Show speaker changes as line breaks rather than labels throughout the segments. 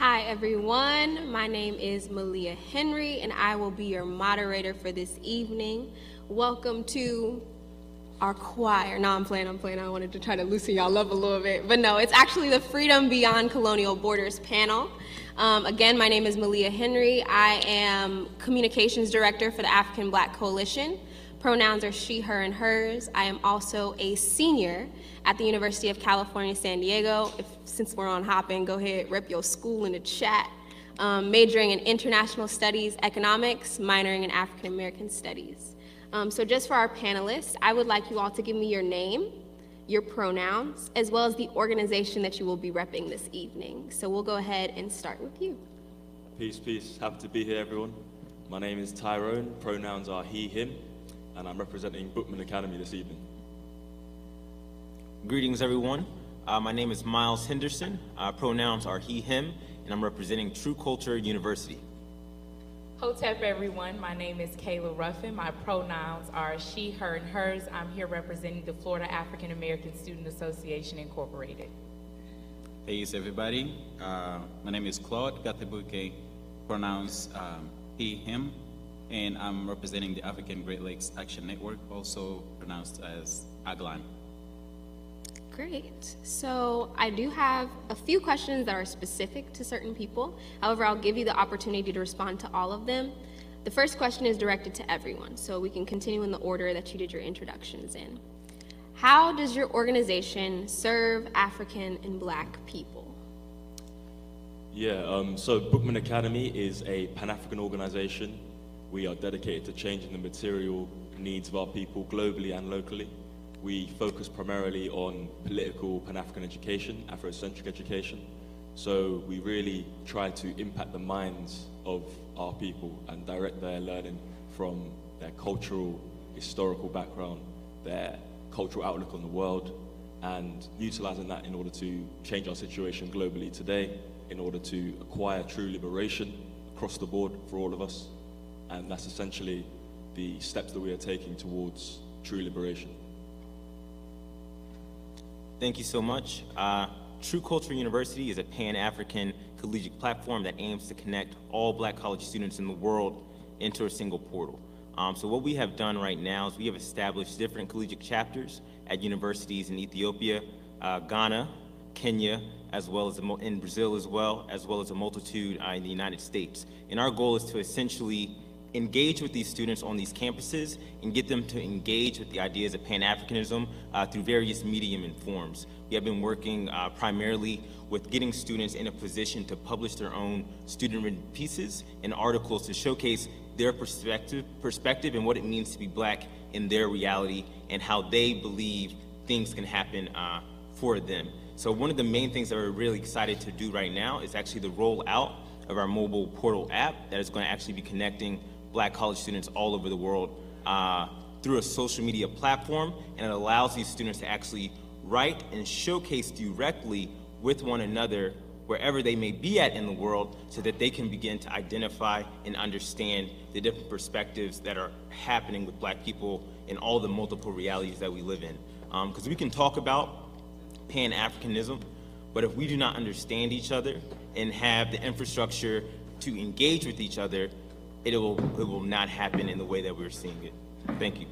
Hi everyone, my name is Malia Henry and I will be your moderator for this evening. Welcome to our choir. No, I'm playing. I wanted to try to loosen y'all up a little bit, but no, it's actually the Freedom Beyond Colonial Borders panel. Again, my name is Malia Henry. I am Communications Director for the African Black Coalition. Pronouns are she, her, and hers. I am also a senior at the University of California, San Diego. Since we're on hopping, go ahead, rep your school in the chat. Majoring in International Studies, Economics, minoring in African American Studies. So just for our panelists, I would like you all to give me your name, your pronouns, as well as the organization that you will be repping this evening. So we'll go ahead and start with you.
Peace, peace. Happy to be here, everyone. My name is Tyrone. Pronouns are he, him, and I'm representing Bookman Academy this evening.
Greetings, everyone. My name is Miles Henderson. Pronouns are he, him, and I'm representing True Culture University.
Hotep, everyone. My name is Kailah Ruffen. My pronouns are she, her, and hers. I'm here representing the Florida African American Student Association, Incorporated.
Peace, everybody. My name is Claude Gatebuke. Pronouns he, him, and I'm representing the African Great Lakes Action Network, also pronounced as AGLAN.
Great. So I do have a few questions that are specific to certain people. However, I'll give you the opportunity to respond to all of them. The first question is directed to everyone, so we can continue in the order that you did your introductions in. How does your organization serve African and Black people?
Yeah, so Bookman Academy is a Pan-African organization. We are dedicated to changing the material needs of our people globally and locally. We focus primarily on political Pan-African education, Afrocentric education. So we really try to impact the minds of our people and direct their learning from their cultural, historical background, their cultural outlook on the world, and utilizing that in order to change our situation globally today, in order to acquire true liberation across the board for all of us. And that's essentially the steps that we are taking towards true liberation.
Thank you so much. True Culture University is a Pan-African collegiate platform that aims to connect all Black college students in the world into a single portal. So what we have done right now is we have established different collegiate chapters at universities in Ethiopia, Ghana, Kenya, as well as in Brazil as well as a multitude in the United States. And our goal is to essentially engage with these students on these campuses and get them to engage with the ideas of Pan-Africanism through various medium and forms. We have been working primarily with getting students in a position to publish their own student-written pieces and articles to showcase their perspective and what it means to be Black in their reality and how they believe things can happen for them. So one of the main things that we're really excited to do right now is actually the rollout of our mobile portal app that is going to actually be connecting Black college students all over the world through a social media platform, and it allows these students to actually write and showcase directly with one another wherever they may be at in the world so that they can begin to identify and understand the different perspectives that are happening with Black people in all the multiple realities that we live in. Because we can talk about Pan-Africanism, but if we do not understand each other and have the infrastructure to engage with each other, it will not happen in the way that we're seeing it. Thank you.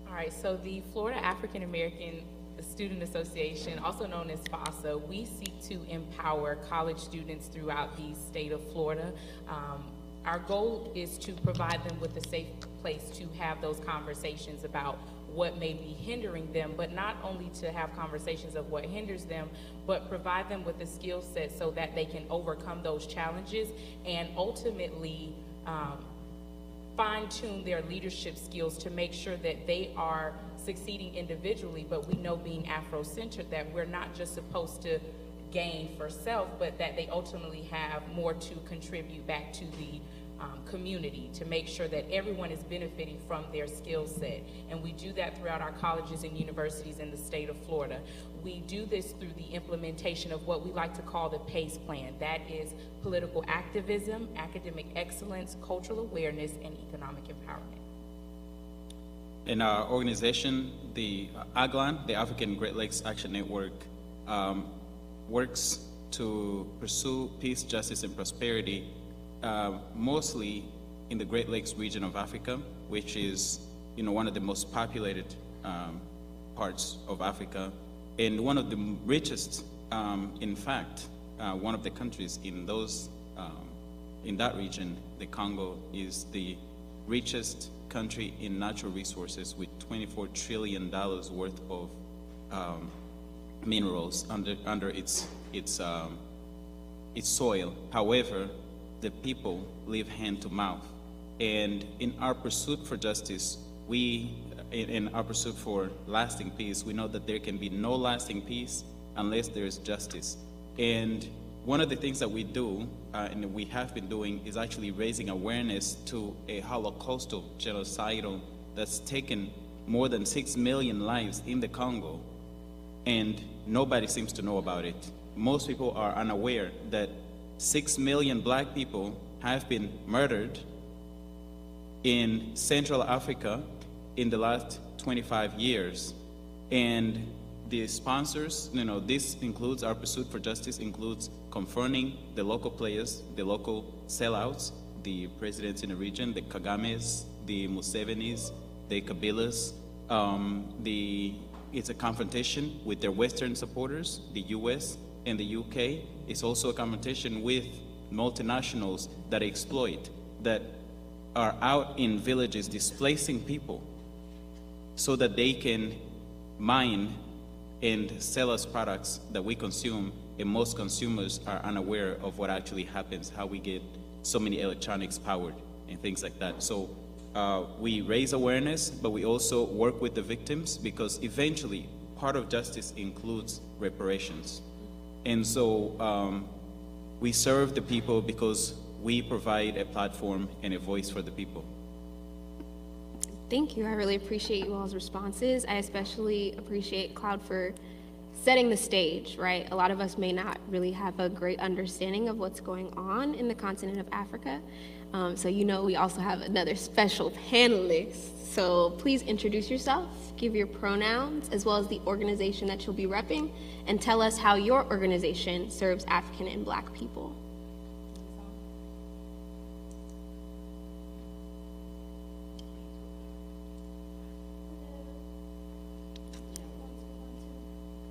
All right, so the Florida African American Student Association, also known as Fosa, we seek to empower college students throughout the state of Florida. Our goal is to provide them with a safe place to have those conversations about what may be hindering them, but not only to have conversations of what hinders them, but provide them with a skill set so that they can overcome those challenges and ultimately fine-tune their leadership skills to make sure that they are succeeding individually, but we know being Afrocentric that we're not just supposed to gain for self, but that they ultimately have more to contribute back to the community to make sure that everyone is benefiting from their skill set. And we do that throughout our colleges and universities in the state of Florida. We do this through the implementation of what we like to call the PACE plan. That is political activism, academic excellence, cultural awareness, and economic empowerment.
In our organization, the AGLAN, the African Great Lakes Action Network, works to pursue peace, justice, and prosperity, mostly in the Great Lakes region of Africa, which is, one of the most populated parts of Africa, and one of the richest, in fact, one of the countries in that region, the Congo, is the richest country in natural resources with $24 trillion worth of minerals under its soil. However, the people live hand to mouth. And in our pursuit for justice, in our pursuit for lasting peace, we know that there can be no lasting peace unless there is justice. And one of the things that we do, and we have been doing, is actually raising awareness to a holocaustal genocidal that's taken more than 6 million lives in the Congo, and nobody seems to know about it. Most people are unaware that 6 million black people have been murdered in Central Africa in the last 25 years. And the sponsors, this includes our pursuit for justice, includes confronting the local players, the local sellouts, the presidents in the region, the Kagames, the Musevenis, the Kabilas. It's a confrontation with their Western supporters, the US and the UK. It's also a confrontation with multinationals that exploit, that are out in villages displacing people so that they can mine and sell us products that we consume, and most consumers are unaware of what actually happens, how we get so many electronics powered and things like that. So we raise awareness, but we also work with the victims, because eventually part of justice includes reparations. And so we serve the people because we provide a platform and a voice for the people.
Thank you. I really appreciate you all's responses. I especially appreciate Claude for setting the stage, right? A lot of us may not really have a great understanding of what's going on in the continent of Africa. So we also have another special panelist. So please introduce yourself, give your pronouns, as well as the organization that you'll be repping, and tell us how your organization serves African and Black people.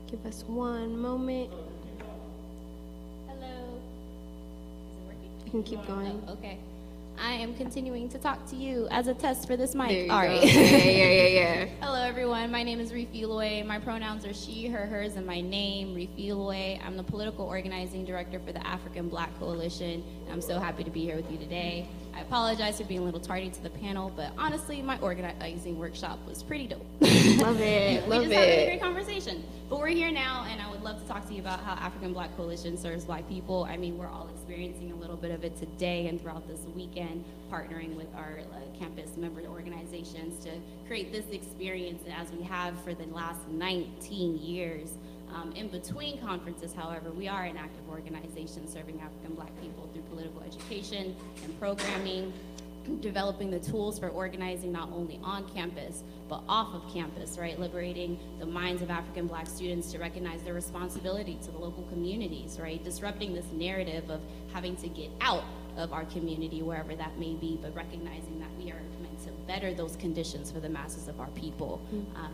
Give us one moment.
Hello. Is it working?
You can keep going.
Oh, okay. I am continuing to talk to you as a test for this mic.
There you
All
go.
right.
Yeah.
Hello, everyone. My name is Refiloy. My pronouns are she, her, hers, and my name, Refiloy. I'm the political organizing director for the Afrikan Black Coalition. I'm so happy to be here with you today. I apologize for being a little tardy to the panel, but honestly, my organizing workshop was pretty dope.
Love it.
We just had a really great conversation. But we're here now, and I would love to talk to you about how Afrikan Black Coalition serves Black people. I mean, we're all experiencing a little bit of it today and throughout this weekend, partnering with our campus member organizations to create this experience as we have for the last 19 years. In between conferences, however, we are an active organization serving Afrikan Black people through political education and programming, developing the tools for organizing not only on campus, but off of campus, right? Liberating the minds of Afrikan Black students to recognize their responsibility to the local communities, right? Disrupting this narrative of having to get out of our community, wherever that may be, but recognizing that we are meant to better those conditions for the masses of our people.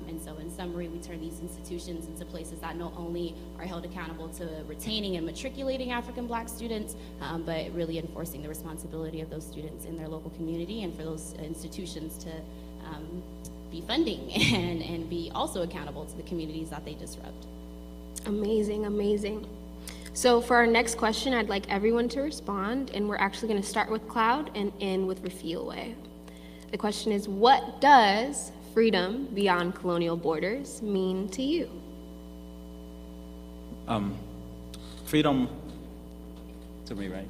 And so in summary, we turn these institutions into places that not only are held accountable to retaining and matriculating Afrikan Black students, but really enforcing the responsibility of those students in their local community, and for those institutions to be funding and be also accountable to the communities that they disrupt.
Amazing. So for our next question, I'd like everyone to respond, and we're actually going to start with Claude and end with Refiloy. The question is, what does freedom beyond colonial borders mean to you?
Freedom, to me, right?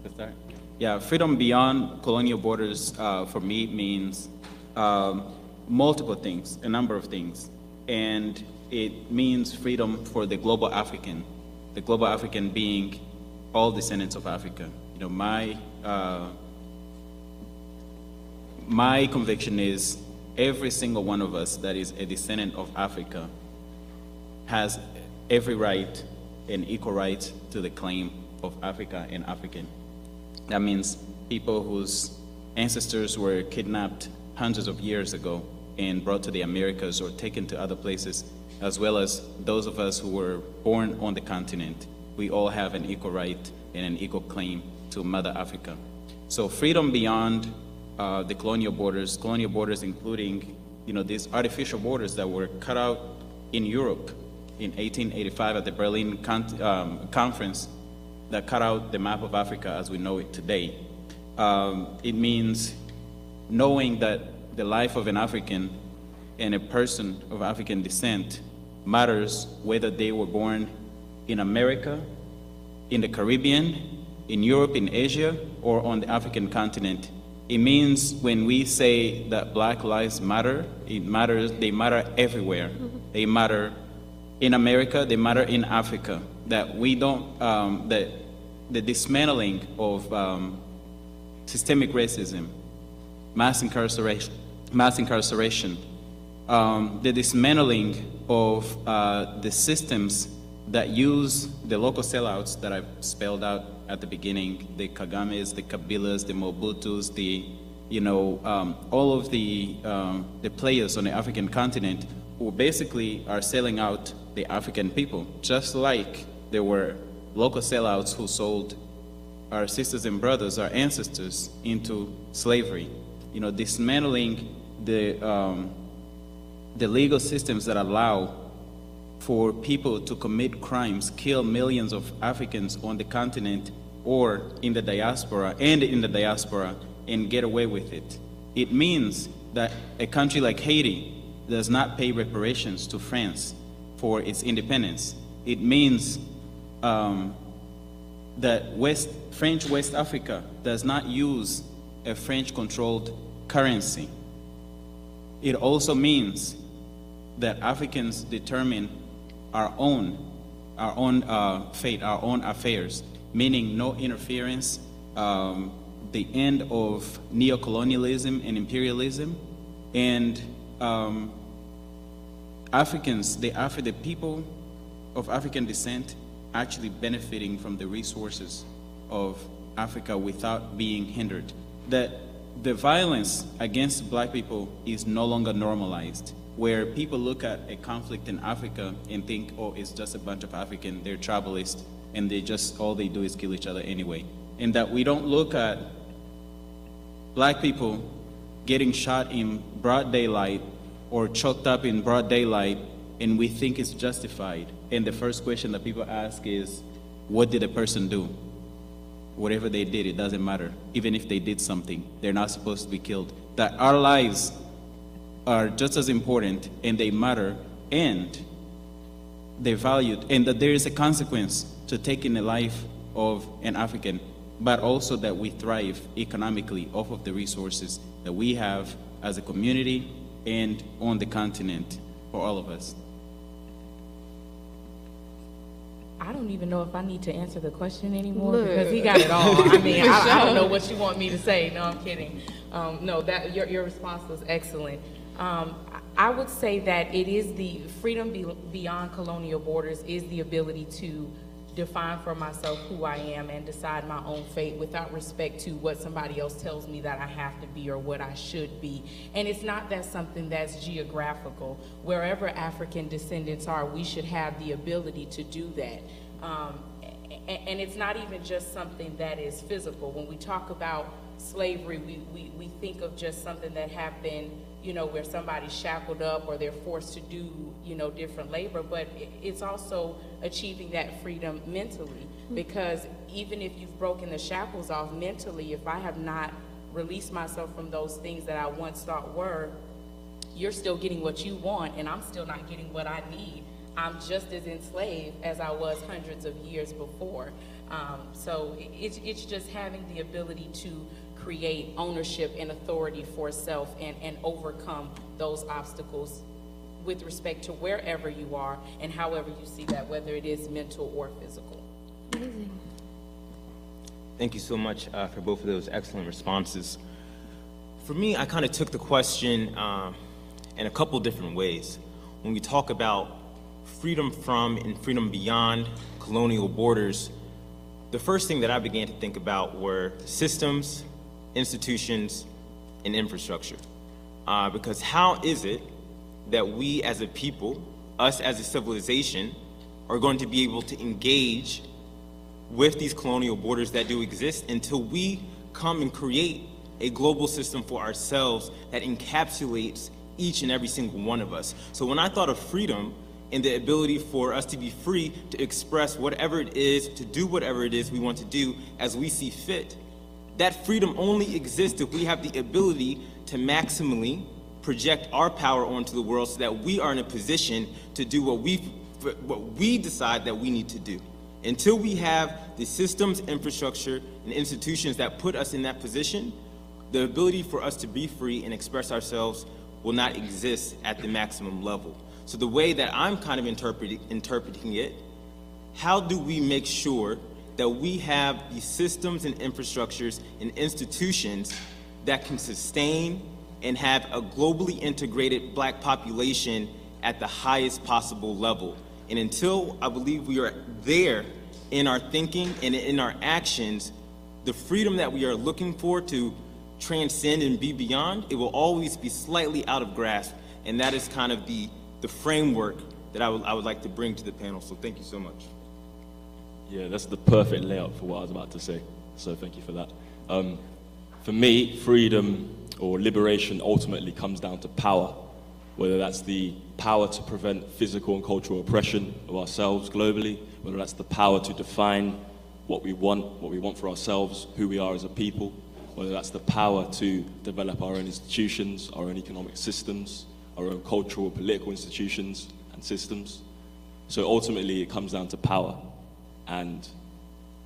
To start? Yeah, freedom beyond colonial borders for me means multiple things, a number of things. And it means freedom for the global African being all descendants of Africa. My conviction is every single one of us that is a descendant of Africa has every right an equal right to the claim of Africa and African. That means people whose ancestors were kidnapped hundreds of years ago and brought to the Americas or taken to other places, as well as those of us who were born on the continent. We all have an equal right and an equal claim to Mother Africa. So freedom beyond the colonial borders including, these artificial borders that were cut out in Europe in 1885 at the Berlin Conference that cut out the map of Africa as we know it today. It means knowing that the life of an African and a person of African descent matters whether they were born in America, in the Caribbean, in Europe, in Asia, or on the African continent. It means when we say that Black lives matter, they matter everywhere. They matter in America, they matter in Africa. That we don't, that the dismantling of systemic racism, mass incarceration, the dismantling of the systems that use the local sellouts that I've spelled out at the beginning, the Kagames, the Kabilas, the Mobutus, all of the players on the African continent who basically are selling out the African people, just like there were local sellouts who sold our sisters and brothers, our ancestors, into slavery. Dismantling the legal systems that allow for people to commit crimes, kill millions of Africans on the continent or in the diaspora, and get away with it. It means that a country like Haiti does not pay reparations to France for its independence. It means that French West Africa does not use a French-controlled currency. It also means that Africans determine our own fate, our own affairs, meaning no interference, the end of neocolonialism and imperialism, and Africans, the people of African descent actually benefiting from the resources of Africa without being hindered. That the violence against Black people is no longer normalized, where people look at a conflict in Africa and think, oh, it's just a bunch of African, they're tribalists, and all they do is kill each other anyway. And that we don't look at Black people getting shot in broad daylight or choked up in broad daylight, and we think it's justified. And the first question that people ask is, what did the person do? Whatever they did, it doesn't matter. Even if they did something, they're not supposed to be killed. That our lives are just as important, and they matter, and they're valued, and that there is a consequence to taking the life of an African, but also that we thrive economically off of the resources that we have as a community and on the continent for all of us.
I don't even know if I need to answer the question anymore because he got it all. I mean, I don't know what you want me to say. No, I'm kidding. No, that your response was excellent. I would say that it is the freedom beyond colonial borders is the ability to define for myself who I am and decide my own fate without respect to what somebody else tells me that I have to be or what I should be. And it's not that something that's geographical. Wherever African descendants are, we should have the ability to do that. And it's not even just something that is physical. When we talk about slavery, we think of just something that happened, where somebody's shackled up or they're forced to do, different labor, but it's also achieving that freedom mentally, because even if you've broken the shackles off mentally, if I have not released myself from those things that I once thought were, you're still getting what you want and I'm still not getting what I need. I'm just as enslaved as I was hundreds of years before. So it's just having the ability to create ownership and authority for self and overcome those obstacles with respect to wherever you are and however you see that, whether it is mental or physical.
Amazing.
Thank you so much for both of those excellent responses. For me, I kind of took the question in a couple different ways. When we talk about freedom from and freedom beyond colonial borders, the first thing that I began to think about were systems, institutions, and infrastructure. Because how is it that we as a people, us as a civilization, are going to be able to engage with these colonial borders that do exist until we come and create a global system for ourselves that encapsulates each and every single one of us? So when I thought of freedom and the ability for us to be free to express whatever it is, to do whatever it is we want to do as we see fit, that freedom only exists if we have the ability to maximally project our power onto the world so that we are in a position to do what we decide that we need to do. Until we have the systems, infrastructure, and institutions that put us in that position, the ability for us to be free and express ourselves will not exist at the maximum level. So the way that I'm kind of interpreting it, how do we make sure that we have the systems and infrastructures and institutions that can sustain and have a globally integrated Black population at the highest possible level? And until I believe we are there in our thinking and in our actions, the freedom that we are looking for to transcend and be beyond, it will always be slightly out of grasp. And that is kind of the framework that I would like to bring to the panel. So thank you so much.
Yeah, that's the perfect layout for what I was about to say. So thank you for that. For me, freedom or liberation ultimately comes down to power, whether that's the power to prevent physical and cultural oppression of ourselves globally, whether that's the power to define what we want for ourselves, who we are as a people, whether that's the power to develop our own institutions, our own economic systems, our own cultural, political institutions and systems. So ultimately, it comes down to power. And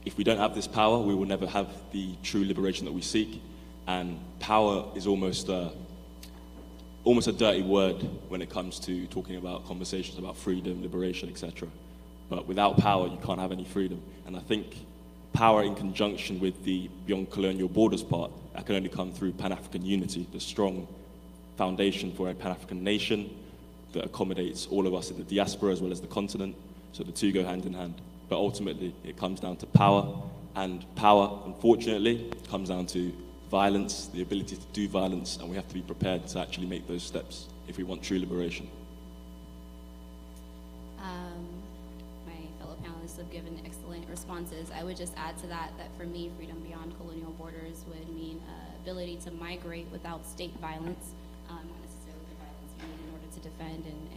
if we don't have this power, we will never have the true liberation that we seek. And power is almost a dirty word when it comes to talking about conversations about freedom, liberation, etc. But without power, you can't have any freedom. And I think power in conjunction with the beyond colonial borders part, that can only come through Pan-African unity, the strong foundation for a Pan-African nation that accommodates all of us in the diaspora as well as the continent. So the two go hand in hand. But ultimately, it comes down to power. And power, unfortunately, comes down to violence, the ability to do violence, and we have to be prepared to actually make those steps if we want true liberation.
My fellow panelists have given excellent responses. I would just add to that for me, freedom beyond colonial borders would mean ability to migrate without state violence, not necessarily the violence we need in order to defend and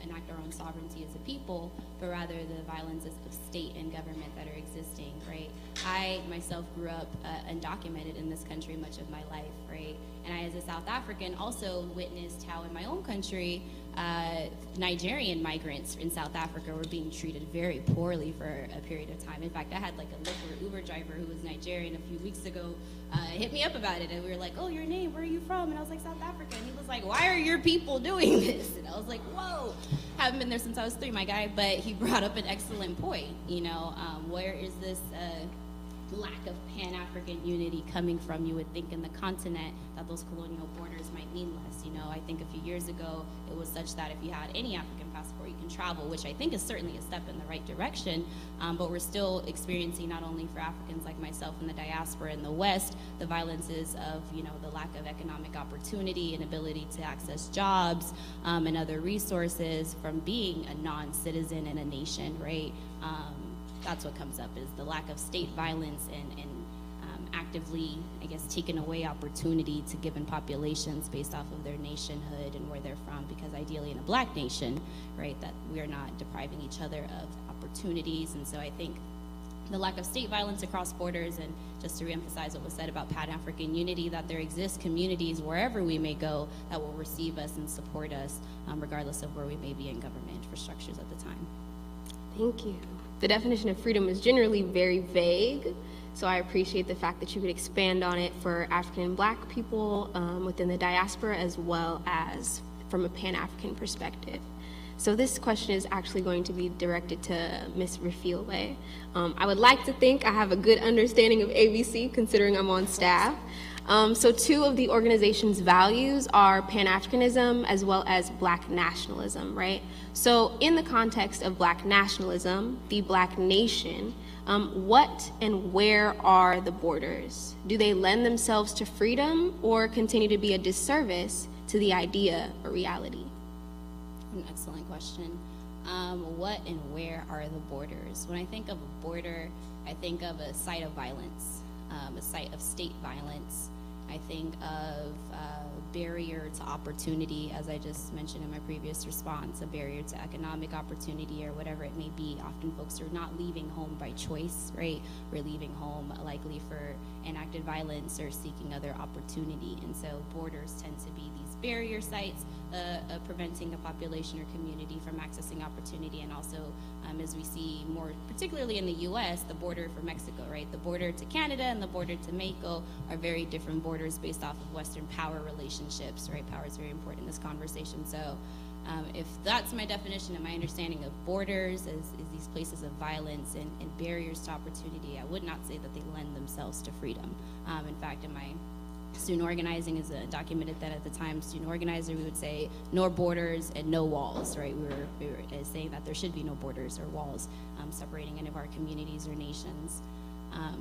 enact our own sovereignty as a people, but rather the violences of state and government that are existing, right? I myself grew up undocumented in this country much of my life, right? And I, as a South African, also witnessed how in my own country, Nigerian migrants in South Africa were being treated very poorly for a period of time. In fact, I had like a local Uber driver who was Nigerian a few weeks ago hit me up about it, and we were like, oh, your name, where are you from? And I was like, South Africa. And he was like, why are your people doing this? And I was like, whoa, haven't been there since I was 3, my guy. But he brought up an excellent point, you know, where is this lack of Pan-African unity coming from? You would think in the continent that those colonial borders might mean less. You know, I think a few years ago it was such that if you had any African passport, you can travel, which I think is certainly a step in the right direction. But we're still experiencing, not only for Africans like myself in the diaspora in the West, the violences of, you know, the lack of economic opportunity and ability to access jobs and other resources from being a non-citizen in a nation, right? That's what comes up, is the lack of state violence and actively, I guess, taking away opportunity to given populations based off of their nationhood and where they're from, because ideally in a Black nation, right, that we are not depriving each other of opportunities. And so I think the lack of state violence across borders, and just to reemphasize what was said about Pan-African unity, that there exist communities wherever we may go that will receive us and support us, regardless of where we may be in government infrastructures at the time.
Thank you. The definition of freedom is generally very vague, so I appreciate the fact that you could expand on it for African and Black people within the diaspora, as well as from a Pan-African perspective. So this question is actually going to be directed to Ms. Refiole. I would like to think I have a good understanding of ABC, considering I'm on staff. So two of the organization's values are Pan-Africanism as well as Black nationalism, right? So in the context of Black nationalism, the Black nation, what and where are the borders? Do they lend themselves to freedom or continue to be a disservice to the idea or reality?
An excellent question. What and where are the borders? When I think of a border, I think of a site of violence, a site of state violence. I think of a barrier to opportunity, as I just mentioned in my previous response, a barrier to economic opportunity or whatever it may be. Often folks are not leaving home by choice, right? We're leaving home likely for enacted violence or seeking other opportunity. And so borders tend to be these barrier sites, preventing a population or community from accessing opportunity, and also as we see more, particularly in the US, the border for Mexico, right? The border to Canada and the border to Mexico are very different borders based off of Western power relationships, right? Power is very important in this conversation. So if that's my definition and my understanding of borders is these places of violence and barriers to opportunity, I would not say that they lend themselves to freedom. In fact, in my student organizing is documented that at the time, student organizer, we would say no borders and no walls, right? We were saying that there should be no borders or walls separating any of our communities or nations.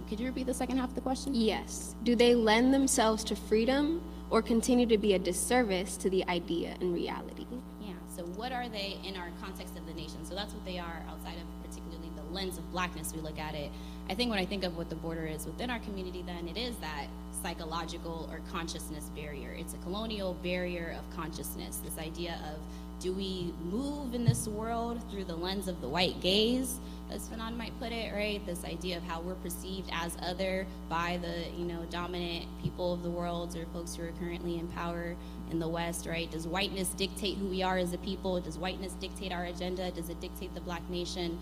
Could you repeat the second half of the question?
Yes. Do they lend themselves to freedom or continue to be a disservice to the idea and reality?
Yeah, so what are they in our context of the nation? So that's what they are outside of particularly the lens of Blackness we look at it. I think when I think of what the border is within our community, then it is that psychological or consciousness barrier. It's a colonial barrier of consciousness, this idea of, do we move in this world through the lens of the white gaze, as Fanon might put it, right? This idea of how we're perceived as other by the, dominant people of the world or folks who are currently in power in the West, right? Does whiteness dictate who we are as a people? Does whiteness dictate our agenda? Does it dictate the Black nation?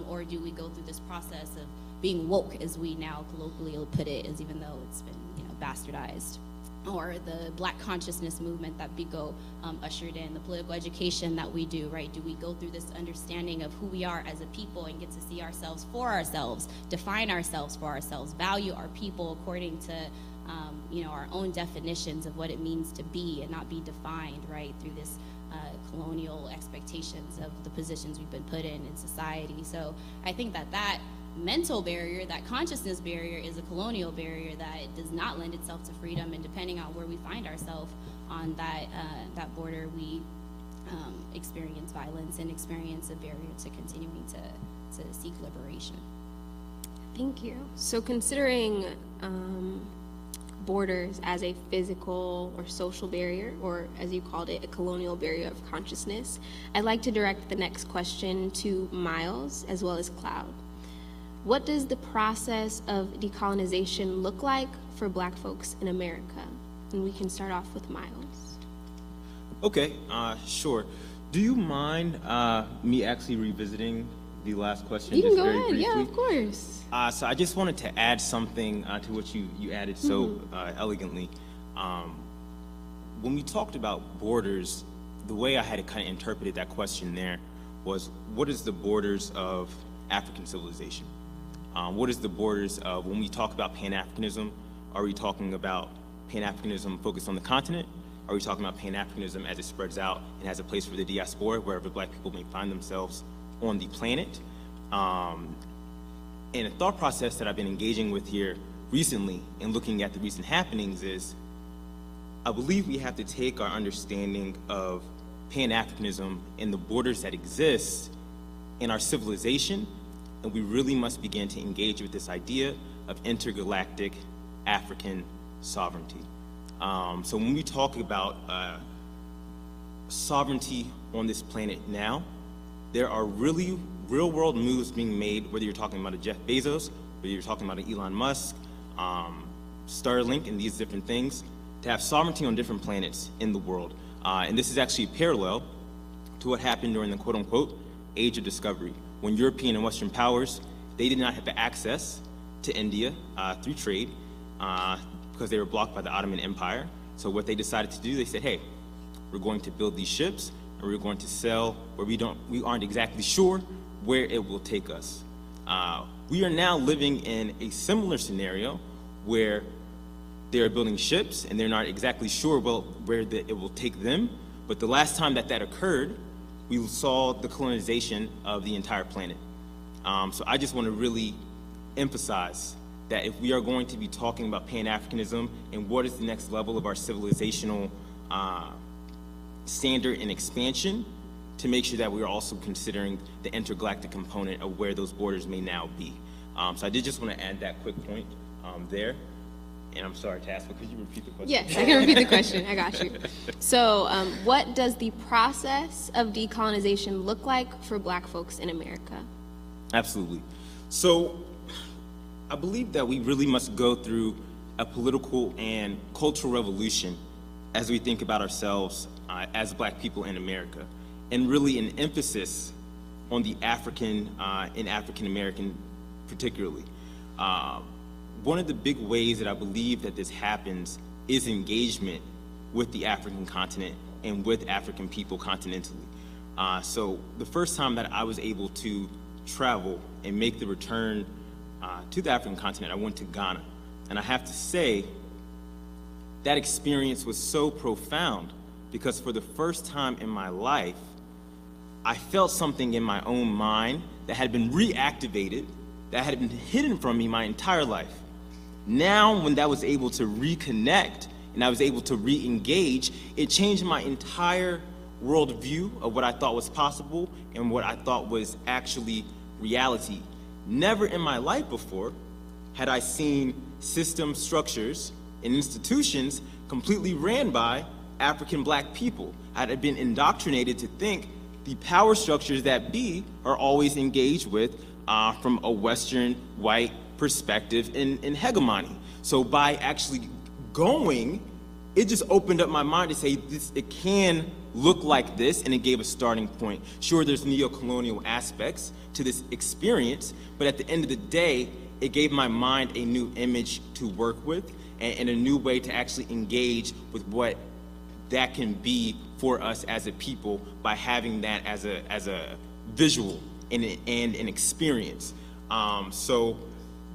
Or do we go through this process of being woke, as we now colloquially put it, as even though it's been, bastardized? Or the Black consciousness movement that Biko ushered in, the political education that we do, right? Do we go through this understanding of who we are as a people and get to see ourselves for ourselves, define ourselves for ourselves, value our people according to our own definitions of what it means to be and not be defined, right, through this colonial expectations of the positions we've been put in society. So I think that mental barrier, that consciousness barrier, is a colonial barrier that does not lend itself to freedom, and depending on where we find ourselves on that border, we experience violence and experience a barrier to continuing to seek liberation.
Thank you. So considering borders as a physical or social barrier, or as you called it, a colonial barrier of consciousness, I'd like to direct the next question to Miles as well as Cloud. What does the process of decolonization look like for Black folks in America? And we can start off with Miles.
Okay, sure. Do you mind me actually revisiting the last question?
You can
just
go
very
ahead,
briefly?
yeah, of course.
So I just wanted to add something to what you added so elegantly. When we talked about borders, the way I had kind of interpreted that question there was, what is the borders of African civilization? What is the borders of, when we talk about Pan-Africanism, are we talking about Pan-Africanism focused on the continent? Are we talking about Pan-Africanism as it spreads out and has a place for the diaspora, wherever Black people may find themselves on the planet? And a thought process that I've been engaging with here recently in looking at the recent happenings is, I believe we have to take our understanding of Pan-Africanism and the borders that exist in our civilization, and we really must begin to engage with this idea of intergalactic African sovereignty. So when we talk about sovereignty on this planet now, there are really real-world moves being made, whether you're talking about a Jeff Bezos, whether you're talking about an Elon Musk, Starlink, and these different things, to have sovereignty on different planets in the world. And this is actually parallel to what happened during the quote-unquote age of discovery, when European and Western powers, they did not have access to India through trade because they were blocked by the Ottoman Empire. So what they decided to do, they said, hey, we're going to build these ships and we're going to sell where we aren't exactly sure where it will take us. We are now living in a similar scenario where They are building ships, and they're not exactly sure where it will take them. But the last time that occurred, we saw the colonization of the entire planet. So I just want to really emphasize that if we are going to be talking about Pan-Africanism and what is the next level of our civilizational standard and expansion, to make sure that we are also considering the intergalactic component of where those borders may now be. So I did just want to add that quick point there. And I'm sorry, Task, but could you repeat the question?
Yes, I can repeat the question. I got you. So what does the process of decolonization look like for Black folks in America?
Absolutely. So I believe that we really must go through a political and cultural revolution as we think about ourselves as Black people in America, and really an emphasis on the African and African American particularly. One of the big ways that I believe that this happens is engagement with the African continent and with African people continentally. So the first time that I was able to travel and make the return to the African continent, I went to Ghana. And I have to say, that experience was so profound because for the first time in my life, I felt something in my own mind that had been reactivated, that had been hidden from me my entire life. Now, when that was able to reconnect and I was able to re-engage, it changed my entire worldview of what I thought was possible and what I thought was actually reality. Never in my life before had I seen system structures and institutions completely ran by African Black people. I had been indoctrinated to think the power structures that be are always engaged with from a Western white perspective and hegemony. So by actually going, it just opened up my mind to say it can look like this, and it gave a starting point. Sure, there's neo-colonial aspects to this experience, but at the end of the day, it gave my mind a new image to work with and a new way to actually engage with what that can be for us as a people by having that as a visual and an experience. So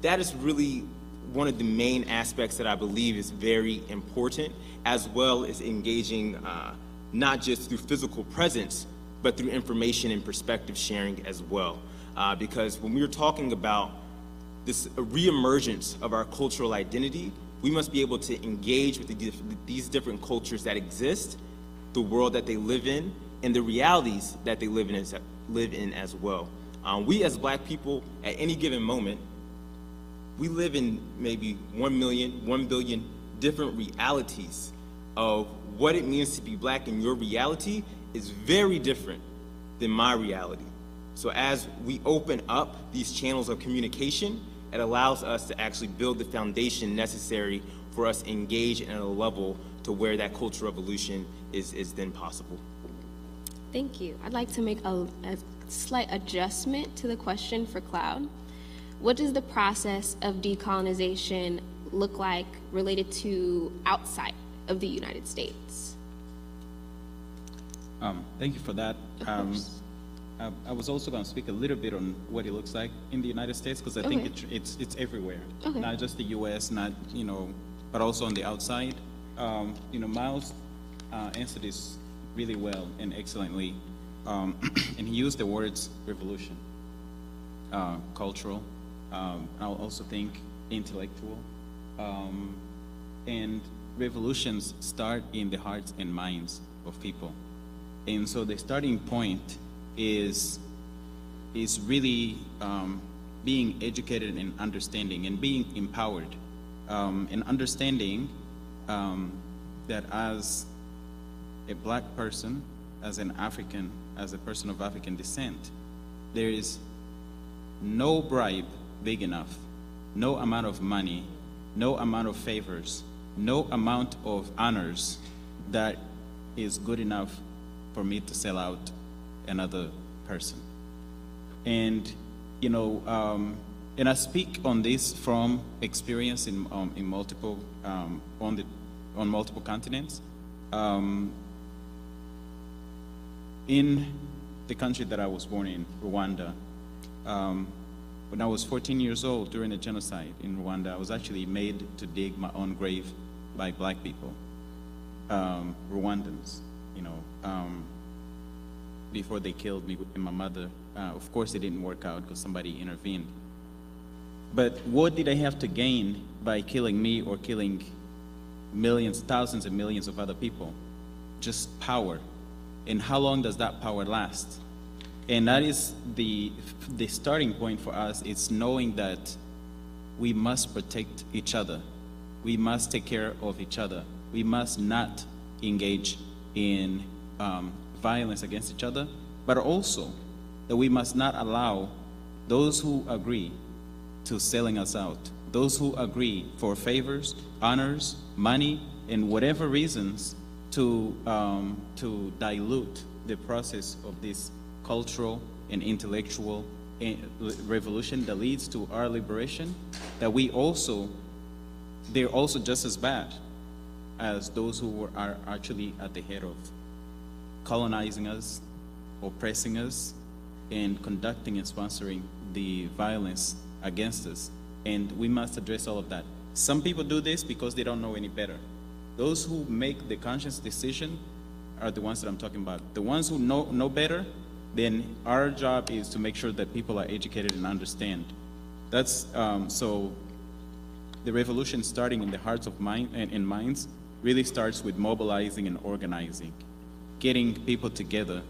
that is really one of the main aspects that I believe is very important, as well as engaging not just through physical presence, but through information and perspective sharing as well. Because when we are talking about this reemergence of our cultural identity, we must be able to engage with these different cultures that exist, the world that they live in, and the realities that they live in as well. We as Black people, at any given moment, we live in maybe 1 billion different realities of what it means to be Black, and your reality is very different than my reality. So as we open up these channels of communication, it allows us to actually build the foundation necessary for us to engage at a level to where that cultural revolution is then possible.
Thank you. I'd like to make a slight adjustment to the question for Claude. What does the process of decolonization look like related to outside of the United States?
Thank you for that. I was also going to speak a little bit on what it looks like in the United States, because I think it's everywhere, not just the U.S., but also on the outside. Miles answered this really well and excellently, and he used the words revolution, cultural. I'll also think intellectual, and revolutions start in the hearts and minds of people, and so the starting point is really being educated and understanding and being empowered, and understanding that as a Black person, as an African, as a person of African descent, there is no bribe big enough, no amount of money, no amount of favors, no amount of honors that is good enough for me to sell out another person. And and I speak on this from experience in multiple on multiple continents. In the country that I was born in, Rwanda, when I was 14 years old during the genocide in Rwanda, I was actually made to dig my own grave by black people, Rwandans, you know, before they killed me and my mother. Of course, it didn't work out because somebody intervened. But what did I have to gain by killing me or killing millions, thousands and millions of other people? Just power. And how long does that power last? And that is the starting point for us. It's knowing that we must protect each other. We must take care of each other. We must not engage in violence against each other, but also that we must not allow those who agree to selling us out, those who agree for favors, honors, money, and whatever reasons to dilute the process of this cultural and intellectual revolution that leads to our liberation, that they're also just as bad as those who are actually at the head of colonizing us, oppressing us, and conducting and sponsoring the violence against us. And we must address all of that. Some people do this because they don't know any better. Those who make the conscious decision are the ones that I'm talking about. The ones who know better, then our job is to make sure that people are educated and understand. That's so the revolution starting in the hearts of minds really starts with mobilizing and organizing, getting people together,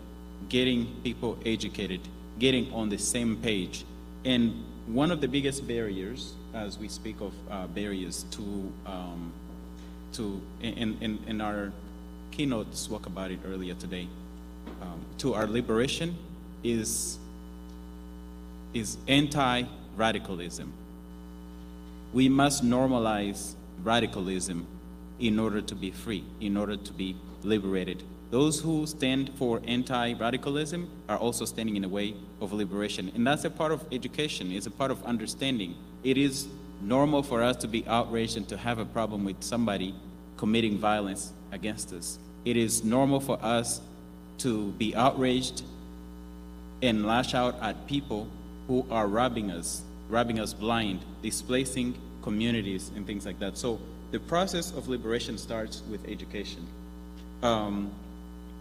getting people educated, getting on the same page. And one of the biggest barriers, as we speak of barriers in our keynote spoke about it earlier today, to our liberation is anti-radicalism. We must normalize radicalism in order to be free, in order to be liberated. Those who stand for anti-radicalism are also standing in the way of liberation. And that's a part of education, it's a part of understanding. It is normal for us to be outraged and to have a problem with somebody committing violence against us. It is normal for us to be outraged and lash out at people who are robbing us blind, displacing communities and things like that. So the process of liberation starts with education.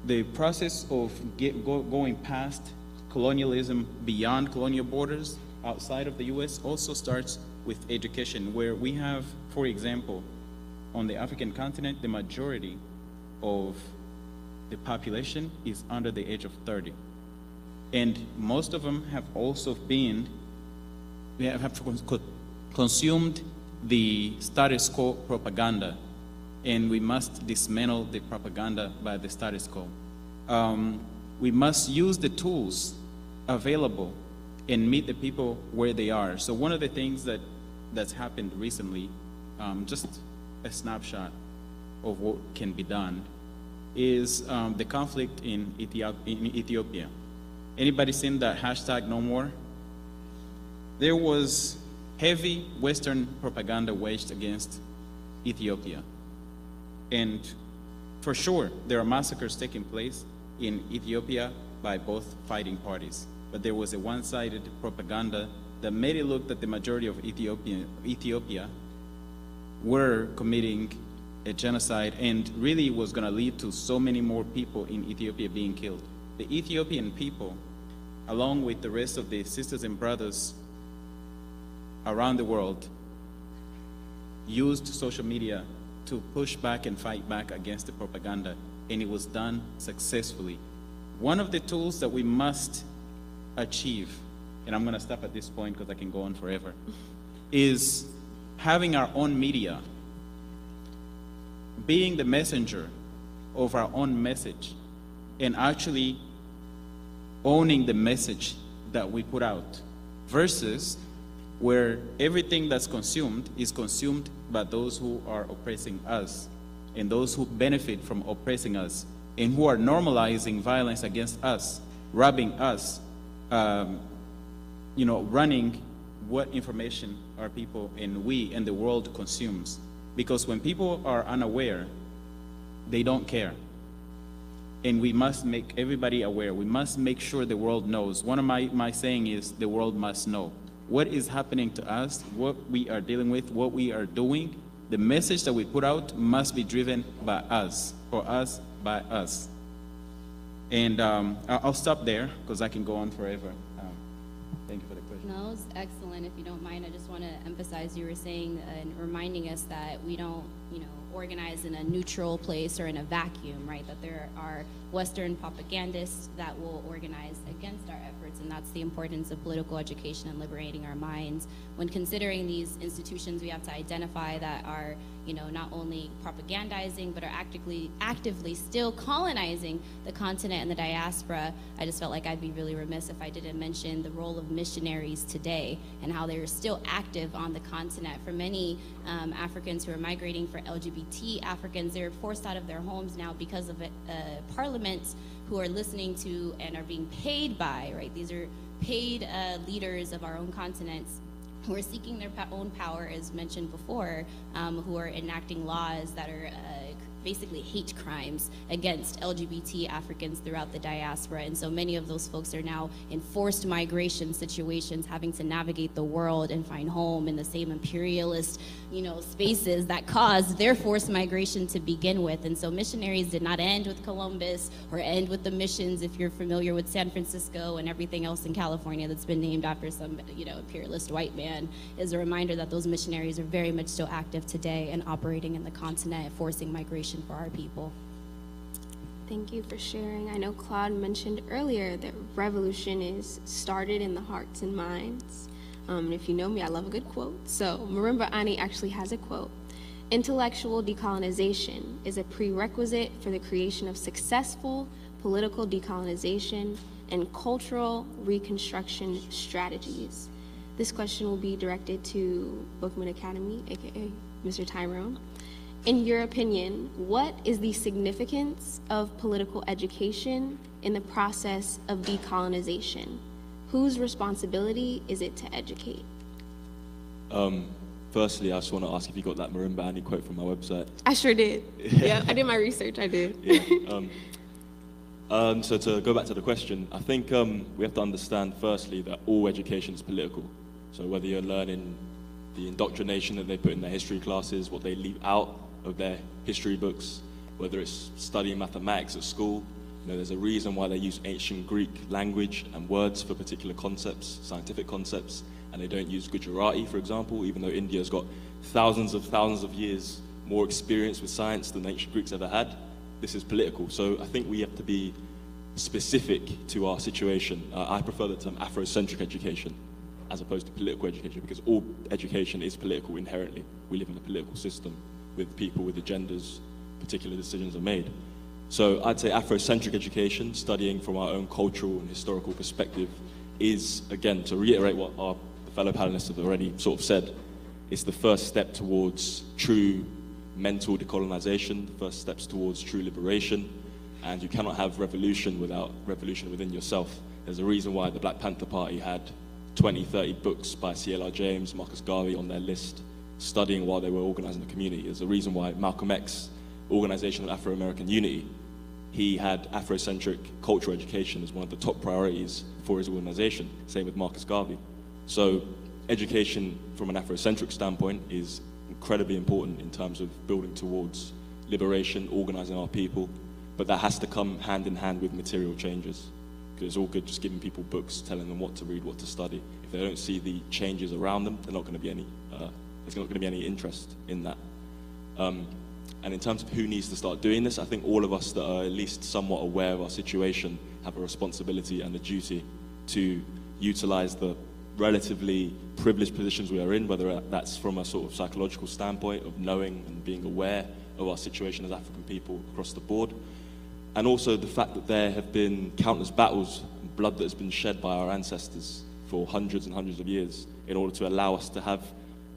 The process of going past colonialism, beyond colonial borders, outside of the US, also starts with education, where we have, for example, on the African continent, the majority of the population is under the age of 30. And most of them have also have consumed the status quo propaganda, and we must dismantle the propaganda by the status quo. We must use the tools available and meet the people where they are. So one of the things that's happened recently, just a snapshot of what can be done, is the conflict in Ethiopia. Anybody seen that hashtag no more? There was heavy Western propaganda waged against Ethiopia. And for sure, there are massacres taking place in Ethiopia by both fighting parties. But there was a one-sided propaganda that made it look that the majority of Ethiopia were committing a genocide, and really was going to lead to so many more people in Ethiopia being killed. The Ethiopian people, along with the rest of the sisters and brothers around the world, used social media to push back and fight back against the propaganda, and it was done successfully. One of the tools that we must achieve, and I'm going to stop at this point because I can go on forever, is having our own media, being the messenger of our own message, and actually owning the message that we put out, versus where everything that's consumed is consumed by those who are oppressing us and those who benefit from oppressing us and who are normalizing violence against us, robbing us, running what information our people and we and the world consumes. Because when people are unaware, they don't care. And we must make everybody aware. We must make sure the world knows. One of my saying is, the world must know what is happening to us, what we are dealing with, what we are doing the message that we put out must be driven by us, for us, by us. And I'll stop there because I can go on forever. Thank you for the question.
No, it's excellent. If you don't mind, I just want to emphasize you were saying and reminding us that we don't, organize in a neutral place or in a vacuum, right? That there are Western propagandists that will organize against our efforts, and that's the importance of political education and liberating our minds. When considering these institutions, we have to identify that are, not only propagandizing, but are actively still colonizing the continent and the diaspora. I just felt like I'd be really remiss if I didn't mention the role of missionaries today and how they are still active on the continent. For many Africans who are migrating, for LGBT Africans, they're forced out of their homes now because of parliaments who are listening to and are being paid by, right? These are paid leaders of our own continents who are seeking their own power, as mentioned before, who are enacting laws that are basically hate crimes against LGBT Africans throughout the diaspora. And so many of those folks are now in forced migration situations, having to navigate the world and find home in the same imperialist, spaces that caused their forced migration to begin with. And so missionaries did not end with Columbus or end with the missions, if you're familiar with San Francisco and everything else in California that's been named after some, imperialist white man, is a reminder that those missionaries are very much still active today and operating in the continent, forcing migration for our people.
Thank you for sharing. I know Claude mentioned earlier that revolution is started in the hearts and minds. And if you know me, I love a good quote. So Marimba Ani actually has a quote. Intellectual decolonization is a prerequisite for the creation of successful political decolonization and cultural reconstruction strategies. This question will be directed to Bookman Academy, aka Mr. Tyrone. In your opinion, what is the significance of political education in the process of decolonization? Whose responsibility is it to educate?
Firstly, I just want to ask if you got that Marimba Ani quote from my website.
I sure did. Yeah, I did my research, I did.
Yeah. So to go back to the question, I think we have to understand firstly that all education is political. So whether you're learning the indoctrination that they put in their history classes, what they leave out of their history books, whether it's studying mathematics at school, there's a reason why they use ancient Greek language and words for particular concepts, scientific concepts, and they don't use Gujarati, for example, even though India's got thousands of years more experience with science than ancient Greeks ever had. This is political. So I think we have to be specific to our situation. I prefer the term Afrocentric education as opposed to political education, because all education is political inherently. We live in a political system with people with agendas, particular decisions are made. So I'd say Afrocentric education, studying from our own cultural and historical perspective, is, again, to reiterate what our fellow panelists have already sort of said, it's the first step towards true mental decolonization, the first steps towards true liberation, and you cannot have revolution without revolution within yourself. There's a reason why the Black Panther Party had 20, 30 books by C.L.R. James, Marcus Garvey on their list, studying while they were organizing the community. There's a reason why Malcolm X, Organization of Afro-American Unity, he had Afrocentric cultural education as one of the top priorities for his organization, same with Marcus Garvey. So education from an Afrocentric standpoint is incredibly important in terms of building towards liberation, organizing our people, but that has to come hand in hand with material changes. Because it's all good just giving people books, telling them what to read, what to study. If they don't see the changes around them, there's not going to be any interest in that. And in terms of who needs to start doing this, I think all of us that are at least somewhat aware of our situation have a responsibility and a duty to utilize the relatively privileged positions we are in, whether that's from a sort of psychological standpoint of knowing and being aware of our situation as African people across the board, and also the fact that there have been countless battles and blood that has been shed by our ancestors for hundreds and hundreds of years in order to allow us to have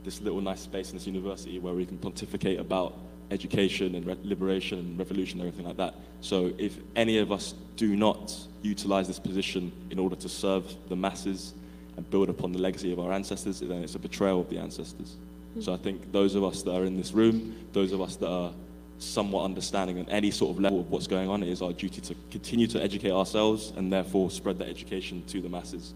this little nice space in this university where we can pontificate about education and liberation and revolution and everything like that. So if any of us do not utilize this position in order to serve the masses and build upon the legacy of our ancestors, then it's a betrayal of the ancestors. So I think those of us that are in this room, those of us that are somewhat understanding on any sort of level of what's going on, it is our duty to continue to educate ourselves and therefore spread that education to the masses.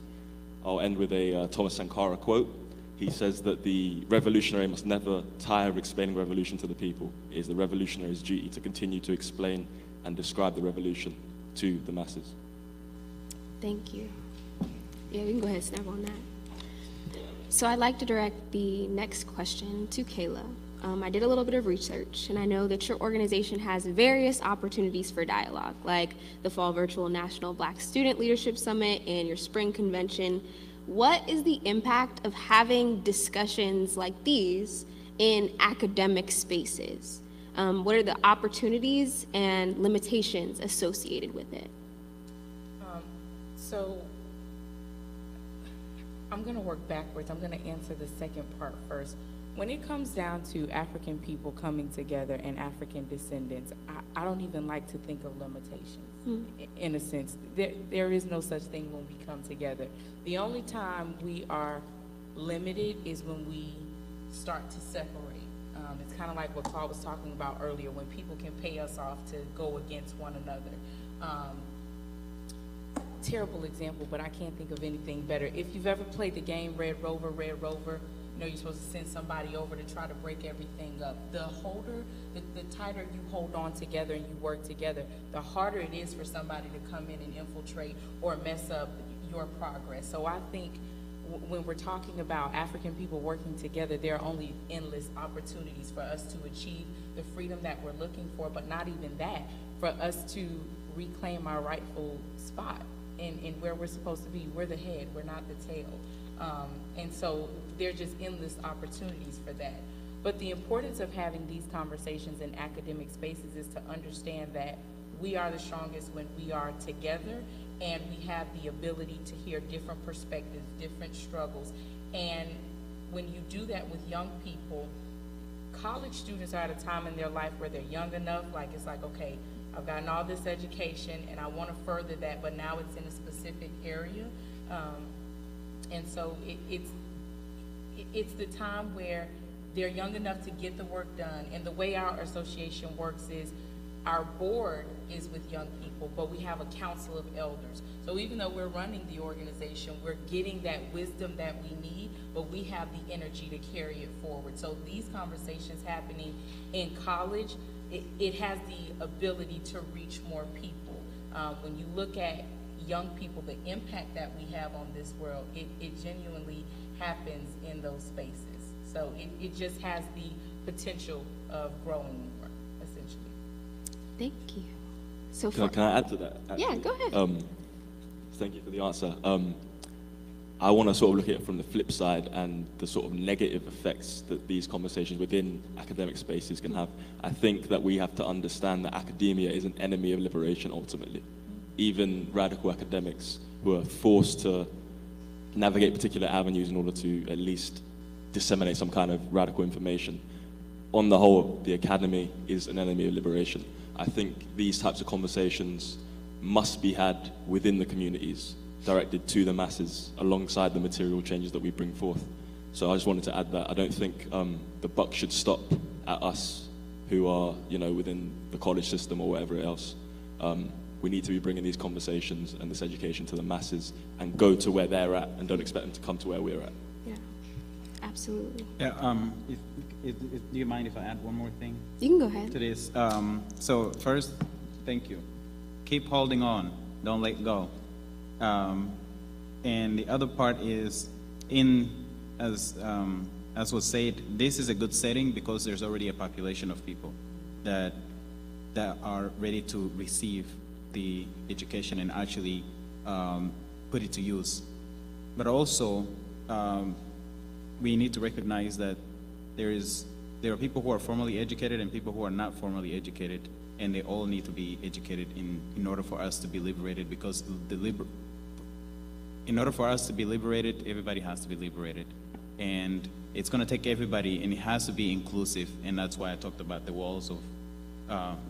I'll end with a Thomas Sankara quote. He says that the revolutionary must never tire of explaining revolution to the people. It is the revolutionary's duty to continue to explain and describe the revolution to the masses.
Thank you. Yeah, we can go ahead and snap on that. So I'd like to direct the next question to Kailah. I did a little bit of research, and I know that your organization has various opportunities for dialogue, like the Fall Virtual National Black Student Leadership Summit and your spring convention. What is the impact of having discussions like these in academic spaces? What are the opportunities and limitations associated with it?
So I'm going to work backwards. I'm going to answer the second part first. When it comes down to African people coming together and African descendants, I don't even like to think of limitations. In a sense. There is no such thing when we come together. The only time we are limited is when we start to separate. It's kind of like what Claude was talking about earlier, when people can pay us off to go against one another. Terrible example, but I can't think of anything better. If you've ever played the game Red Rover, you know, you're supposed to send somebody over to try to break everything up. The tighter you hold on together and you work together, the harder it is for somebody to come in and infiltrate or mess up your progress. So I think when we're talking about African people working together, there are only endless opportunities for us to achieve the freedom that we're looking for, but not even that, for us to reclaim our rightful spot in where we're supposed to be. We're the head, we're not the tail. And so there are just endless opportunities for that. But the importance of having these conversations in academic spaces is to understand that we are the strongest when we are together, and we have the ability to hear different perspectives, different struggles. And when you do that with young people, college students are at a time in their life where they're young enough, like it's like, okay, I've gotten all this education and I want to further that, but now it's in a specific area. And so it's the time where they're young enough to get the work done. And the way our association works is our board is with young people, but we have a council of elders. So even though we're running the organization, we're getting that wisdom that we need, but we have the energy to carry it forward. So these conversations happening in college, it has the ability to reach more people. When you look at young people, the impact that we have on this world, it genuinely happens in those spaces. So it just has the potential of growing more, essentially.
Thank you. So
Can I add to that?
Yeah, go ahead.
Thank you for the answer. I want to sort of look at it from the flip side and the sort of negative effects that these conversations within academic spaces can have. I think that we have to understand that academia is an enemy of liberation ultimately. Even radical academics who are forced to navigate particular avenues in order to at least disseminate some kind of radical information. On the whole, the academy is an enemy of liberation. I think these types of conversations must be had within the communities, directed to the masses, alongside the material changes that we bring forth. So I just wanted to add that. I don't think the buck should stop at us who are, within the college system or whatever else. We need to be bringing these conversations and this education to the masses and go to where they're at, and don't expect them to come to where we're at.
Yeah, absolutely.
Yeah, do you mind if I add one more thing?
You can go ahead.
To this. So first, thank you. Keep holding on. Don't let go. And the other part is, as was said, this is a good setting because there's already a population of people that are ready to receive the education and actually put it to use. But also, we need to recognize that there are people who are formally educated and people who are not formally educated, and they all need to be educated in order for us to be liberated, because in order for us to be liberated, everybody has to be liberated. And it's going to take everybody, and it has to be inclusive, and that's why I talked about the walls of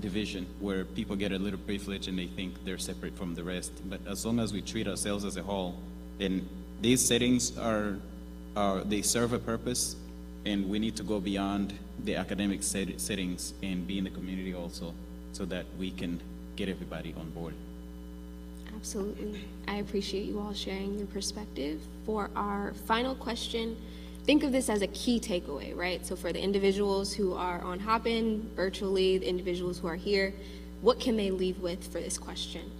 division, where people get a little privilege and they think they're separate from the rest. But as long as we treat ourselves as a whole, then these settings they serve a purpose, and we need to go beyond the academic settings and be in the community also, so that we can get everybody on board.
Absolutely. I appreciate you all sharing your perspective. For our final question, think of this as a key takeaway, right? So for the individuals who are on Hopin virtually, the individuals who are here, what can they leave with for this question?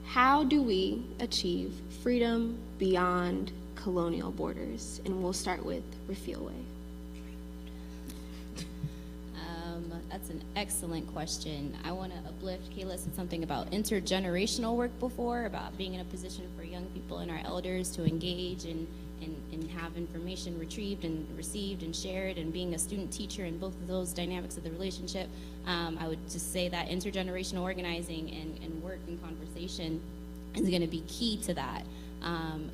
How do we achieve freedom beyond colonial borders? And we'll start with Refielway.
That's an excellent question. I want to uplift, Kailah said something about intergenerational work before, about being in a position for young people and our elders to engage and have information retrieved and received and shared, and being a student teacher in both of those dynamics of the relationship. I would just say that intergenerational organizing and work and conversation is going to be key to that.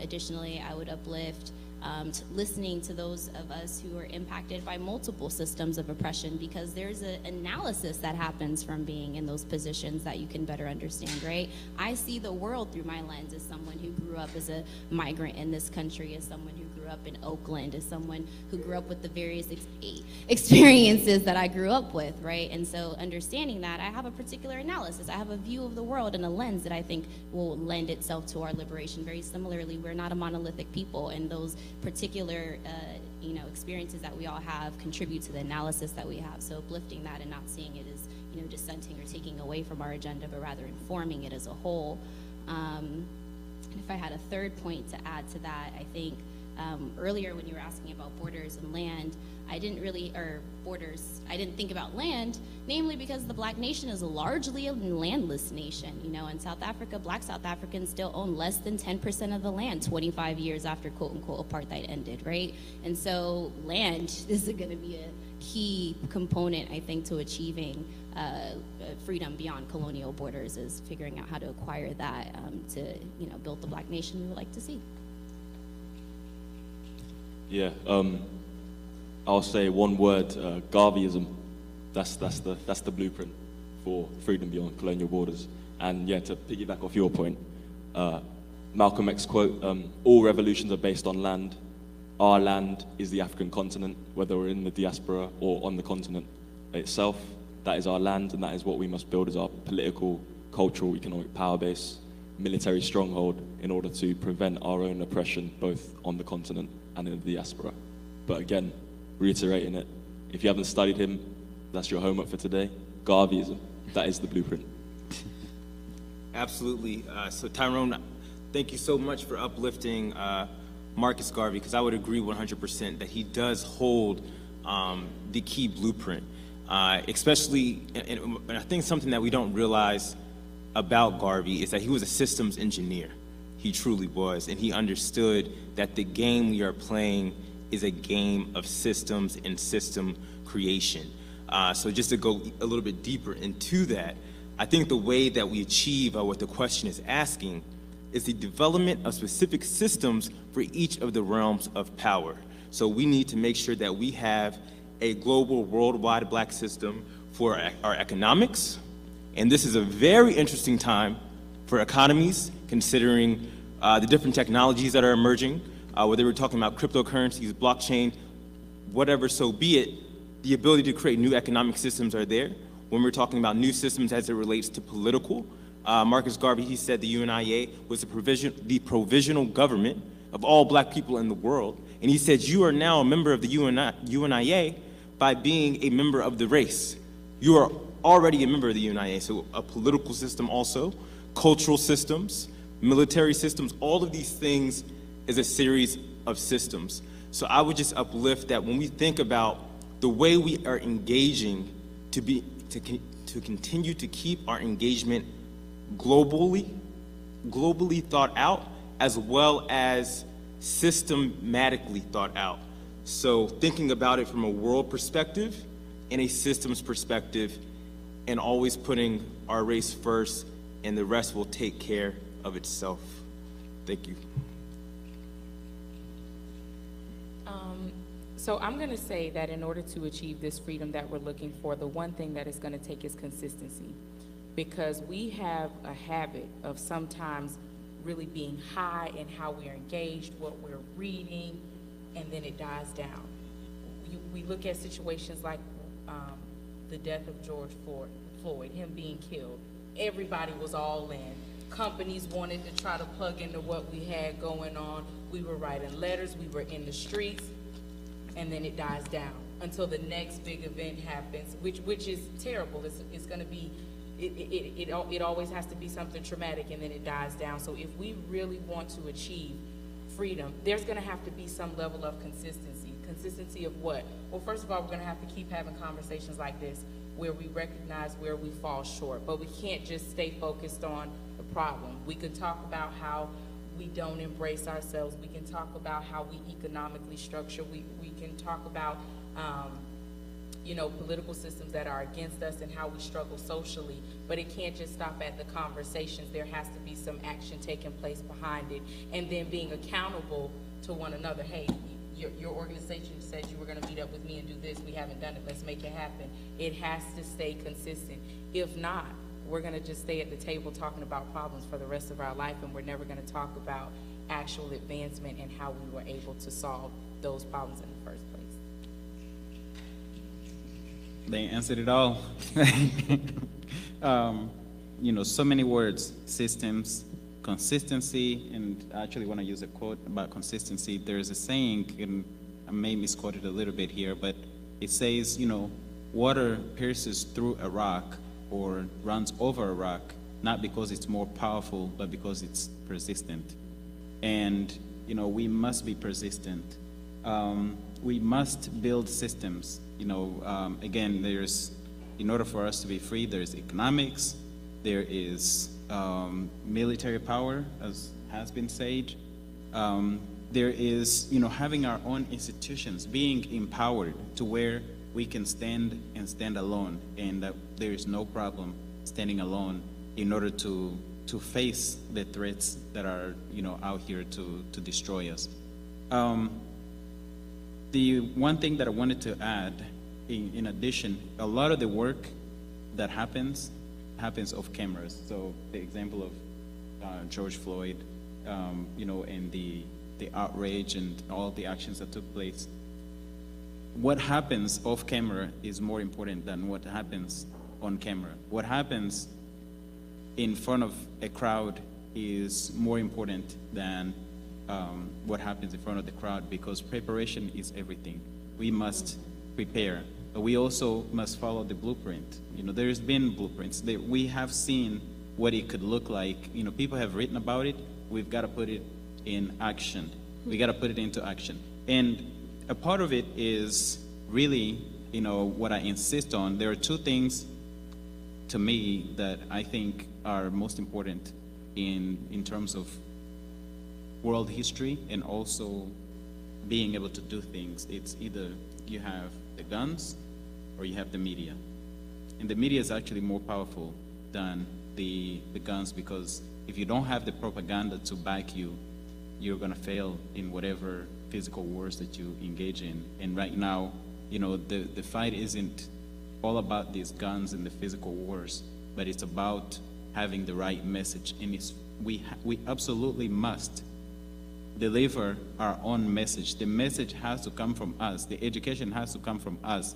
Additionally, I would uplift listening to those of us who are impacted by multiple systems of oppression, because there's an analysis that happens from being in those positions that you can better understand, right? I see the world through my lens as someone who grew up as a migrant in this country, as someone who grew up in Oakland, as someone who grew up with the various experiences that I grew up with, right? And so understanding that, I have a particular analysis. I have a view of the world and a lens that I think will lend itself to our liberation. Very similarly, we're not a monolithic people, and those particular experiences that we all have contribute to the analysis that we have. So uplifting that and not seeing it as dissenting or taking away from our agenda, but rather informing it as a whole. And if I had a third point to add to that, I think earlier when you were asking about borders and land, I didn't think about land, namely because the Black nation is largely a landless nation. In South Africa, Black South Africans still own less than 10% of the land 25 years after quote unquote apartheid ended, right? And so land is going to be a key component, I think, to achieving freedom beyond colonial borders, is figuring out how to acquire that to build the Black nation we would like to see.
Yeah, I'll say one word: Garveyism. That's the blueprint for freedom beyond colonial borders. And yeah, to piggyback off your point, Malcolm X quote: "All revolutions are based on land. Our land is the African continent, whether we're in the diaspora or on the continent itself. That is our land, and that is what we must build as our political, cultural, economic power base, military stronghold, in order to prevent our own oppression, both on the continent and in the diaspora." But again, reiterating it, if you haven't studied him, that's your homework for today. Garveyism, that is the blueprint.
Absolutely. So Tyrone, thank you so much for uplifting Marcus Garvey, because I would agree 100% that he does hold the key blueprint, especially, and I think something that we don't realize about Garvey is that he was a systems engineer. He truly was, and he understood that the game we are playing is a game of systems and system creation. So just to go a little bit deeper into that, I think the way that we achieve what the question is asking is the development of specific systems for each of the realms of power. So we need to make sure that we have a global, worldwide Black system for our economics. And this is a very interesting time for economies, considering the different technologies that are emerging, whether we're talking about cryptocurrencies, blockchain, whatever, so be it, the ability to create new economic systems are there. When we're talking about new systems as it relates to political, Marcus Garvey, he said the UNIA was the provisional government of all Black people in the world. And he said, you are now a member of the UNIA by being a member of the race. You are already a member of the UNIA, so a political system also, cultural systems, military systems, all of these things is a series of systems. So I would just uplift that when we think about the way we are engaging to continue to keep our engagement globally thought out, as well as systematically thought out. So thinking about it from a world perspective and a systems perspective, and always putting our race first, and the rest will take care of itself. Thank you.
So I'm going to say that in order to achieve this freedom that we're looking for, the one thing that it's going to take is consistency, because we have a habit of sometimes really being high in how we're engaged, what we're reading, and then it dies down. We look at situations like the death of George Floyd, him being killed. Everybody was all in. Companies wanted to try to plug into what we had going on. We were writing letters, we were in the streets. and then it dies down until the next big event happens, which is terrible. It's going to be, it always has to be something traumatic, and then it dies down. So if we really want to achieve freedom, there's going to have to be some level of consistency. Consistency of what? Well, first of all, we're going to have to keep having conversations like this where we recognize where we fall short, but we can't just stay focused on the problem. We can talk about how we don't embrace ourselves. We can talk about how we economically structure. We can talk about, you know, political systems that are against us and how we struggle socially, but it can't just stop at the conversations. There has to be some action taking place behind it, and then being accountable to one another. Hey, your organization said you were going to meet up with me and do this. We haven't done it. Let's make it happen. It has to stay consistent. If not, we're going to just stay at the table talking about problems for the rest of our life, and we're never going to talk about actual advancement and how we were able to solve those problems in the first place.
They answered it all. You know, so many words: systems, consistency, and I actually want to use a quote about consistency. There's a saying, and I may misquote it a little bit here, but it says, you know, water pierces through a rock or runs over a rock, not because it's more powerful, but because it's persistent. And, you know, we must be persistent. We must build systems. You know, again, in order for us to be free, there's economics, there is military power, as has been said. There is, you know, having our own institutions, being empowered to where we can stand and stand alone, and there is no problem standing alone in order to face the threats that are, you know, out here to destroy us. The one thing that I wanted to add, in addition, a lot of the work that happens off cameras. So the example of George Floyd, you know, and the outrage and all the actions that took place. What happens off camera is more important than what happens on camera. What happens in front of a crowd is more important than what happens in front of the crowd, because preparation is everything. We must prepare, but we also must follow the blueprint. You know, there's been blueprints. We have seen what it could look like. You know, people have written about it. We've got to put it in action. We got to put it into action. And a part of it is really, you know, what I insist on. There are two things to me that I think are most important in terms of world history and also being able to do things. It's either you have the guns or you have the media. And the media is actually more powerful than the guns, because if you don't have the propaganda to back you, you're going to fail in whatever physical wars that you engage in. And right now, you know, the fight isn't all about these guns and the physical wars, but it's about having the right message. And we absolutely must deliver our own message. The message has to come from us. The education has to come from us.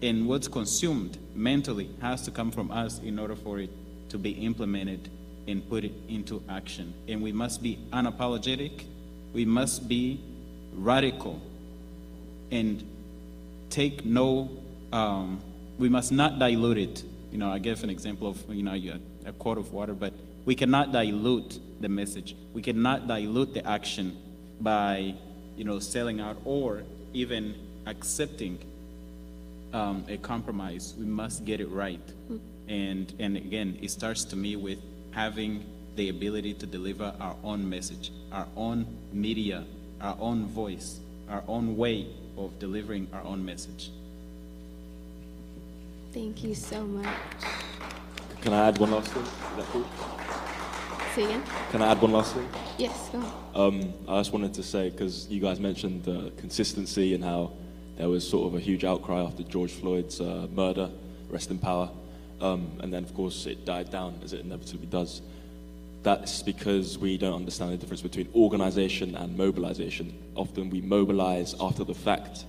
And what's consumed mentally has to come from us in order for it to be implemented and put it into action. And we must be unapologetic. We must be radical and take no, we must not dilute it. You know, I gave an example of, you know, a quart of water, but we cannot dilute the message. We cannot dilute the action by, you know, selling out or even accepting a compromise. We must get it right. And again, it starts to me with having the ability to deliver our own message, our own media, our own voice, our own way of delivering our own message.
Thank you so much.
Can I add one last thing? Is that cool?
Say again?
Can I add one last thing?
Yes, go ahead.
I just wanted to say, because you guys mentioned consistency and how there was sort of a huge outcry after George Floyd's murder, rest in power, and then of course it died down, as it inevitably does. That's because we don't understand the difference between organization and mobilization. Often we mobilize after the fact,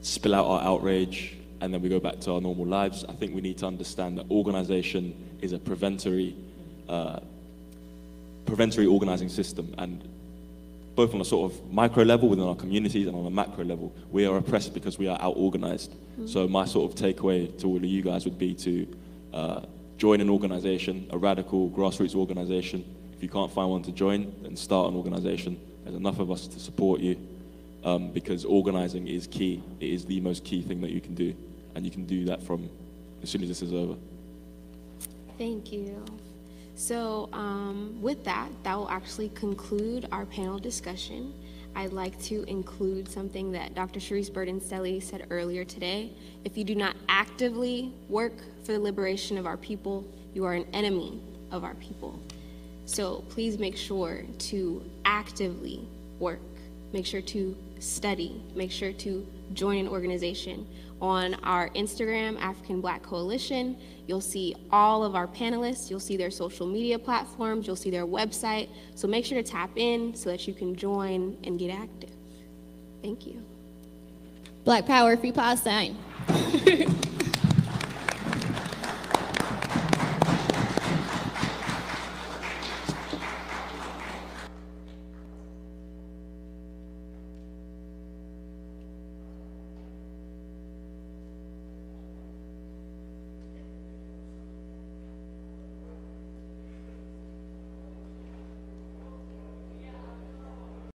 spill out our outrage, and then we go back to our normal lives. I think we need to understand that organization is a preventary organizing system, and both on a sort of micro level within our communities and on a macro level, we are oppressed because we are out-organized. So my sort of takeaway to all of you guys would be to join an organization, a radical grassroots organization. If you can't find one to join, then start an organization. There's enough of us to support you, because organizing is key. It is the most key thing that you can do, and you can do that from as soon as this is over.
Thank you. So with that will actually conclude our panel discussion. I'd like to include something that Dr. Sharice Burden-Stelly said earlier today. If you do not actively work for the liberation of our people, you are an enemy of our people. So please make sure to actively work. Make sure to study. Make sure to join an organization. On our Instagram, African Black Coalition, you'll see all of our panelists. You'll see their social media platforms. You'll see their website. So make sure to tap in so that you can join and get active. Thank you.
Black Power, Free Palestine.